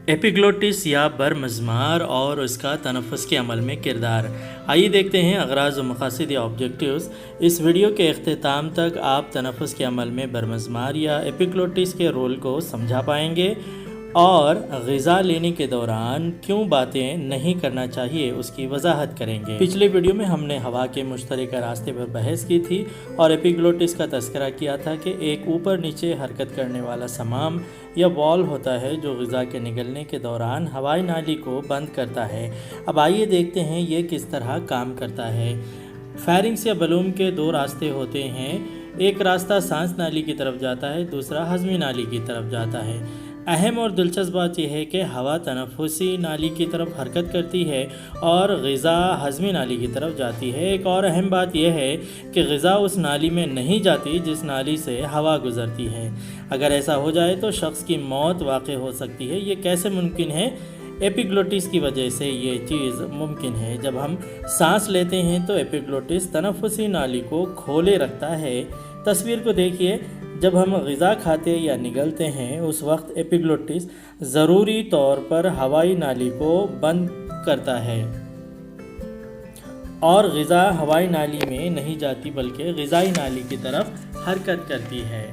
ایپیگلوٹس یا برمضمار اور اس کا تنفس کے عمل میں کردار۔ آئیے دیکھتے ہیں اغراض و مقاصد یا آبجیکٹیوز۔ اس ویڈیو کے اختتام تک آپ تنفس کے عمل میں برمضمار یا ایپیگلوٹس کے رول کو سمجھا پائیں گے اور غذا لینے کے دوران کیوں باتیں نہیں کرنا چاہیے اس کی وضاحت کریں گے۔ پچھلے ویڈیو میں ہم نے ہوا کے مشترکہ راستے پر بحث کی تھی اور ایپیگلوٹس کا تذکرہ کیا تھا کہ ایک اوپر نیچے حرکت کرنے والا صمام یا وال ہوتا ہے جو غذا کے نگلنے کے دوران ہوائی نالی کو بند کرتا ہے۔ اب آئیے دیکھتے ہیں یہ کس طرح کام کرتا ہے۔ فیرنگس یا بلوم کے دو راستے ہوتے ہیں، ایک راستہ سانس نالی کی طرف جاتا ہے، دوسرا ہضمی نالی کی طرف جاتا ہے۔ اہم اور دلچسپ بات یہ ہے کہ ہوا تنفسی نالی کی طرف حرکت کرتی ہے اور غذا ہضمی نالی کی طرف جاتی ہے۔ ایک اور اہم بات یہ ہے کہ غذا اس نالی میں نہیں جاتی جس نالی سے ہوا گزرتی ہے۔ اگر ایسا ہو جائے تو شخص کی موت واقع ہو سکتی ہے۔ یہ کیسے ممکن ہے؟ ایپیگلوٹس کی وجہ سے یہ چیز ممکن ہے۔ جب ہم سانس لیتے ہیں تو ایپیگلوٹس تنفسی نالی کو کھولے رکھتا ہے۔ تصویر کو دیکھیے، جب ہم غذا کھاتے یا نگلتے ہیں اس وقت ایپیگلوٹس ضروری طور پر ہوائی نالی کو بند کرتا ہے اور غذا ہوائی نالی میں نہیں جاتی بلکہ غذائی نالی کی طرف حرکت کرتی ہے۔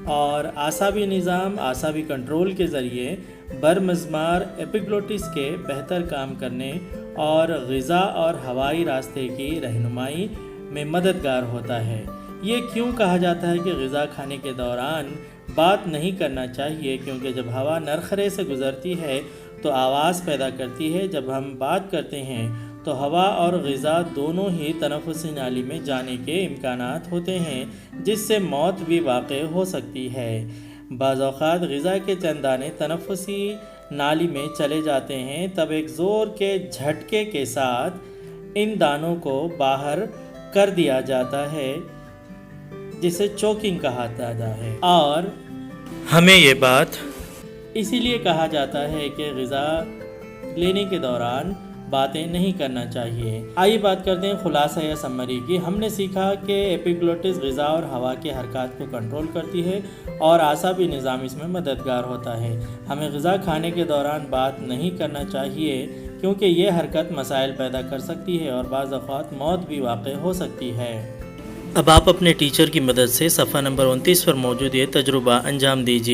اور اعصابی نظام، اعصابی کنٹرول کے ذریعے برمضمار ایپیگلوٹس کے بہتر کام کرنے اور غذا اور ہوائی راستے کی رہنمائی میں مددگار ہوتا ہے۔ یہ کیوں کہا جاتا ہے کہ غذا کھانے کے دوران بات نہیں کرنا چاہیے؟ کیونکہ جب ہوا نرخرے سے گزرتی ہے تو آواز پیدا کرتی ہے۔ جب ہم بات کرتے ہیں تو ہوا اور غذا دونوں ہی تنفسی نالی میں جانے کے امکانات ہوتے ہیں جس سے موت بھی واقع ہو سکتی ہے۔ بعض اوقات غذا کے چند دانے تنفسی نالی میں چلے جاتے ہیں، تب ایک زور کے جھٹکے کے ساتھ ان دانوں کو باہر کر دیا جاتا ہے جسے چوکنگ کہا جاتا ہے، اور ہمیں یہ بات اسی لیے کہا جاتا ہے کہ غذا لینے کے دوران باتیں نہیں کرنا چاہیے۔ آئیے بات کرتے ہیں خلاصہ یا سمری کی۔ ہم نے سیکھا کہ ایپیگلوٹس غذا اور ہوا کے حرکات کو کنٹرول کرتی ہے اور اعصابی نظام اس میں مددگار ہوتا ہے۔ ہمیں غذا کھانے کے دوران بات نہیں کرنا چاہیے کیونکہ یہ حرکت مسائل پیدا کر سکتی ہے اور بعض اوقات موت بھی واقع ہو سکتی ہے۔ اب آپ اپنے ٹیچر کی مدد سے صفحہ نمبر 29 پر موجود یہ تجربہ انجام دیجیے۔